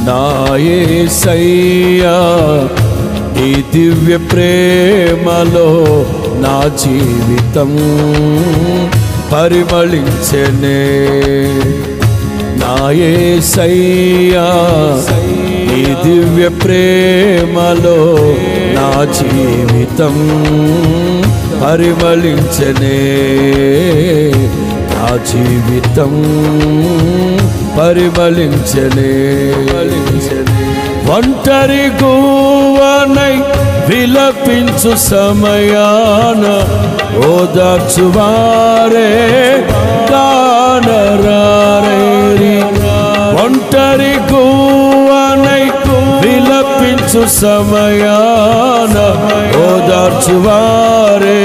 నా యేసయ్యా నీ దివ్య ప్రేమలో నా జీవితం పరిమళించెనే. నా యేసయ్యా నీ దివ్య ప్రేమలో నా జీవితం పరిమళించెనే. నా జీవితం పరిమళించెనే. ఒంటరి గువ్వనై విలపించు సమయాన ఓదార్చువారే కానరారేరి. ఒంటరి గువ్వనై విలపించు సమయాన ఓదార్చువారే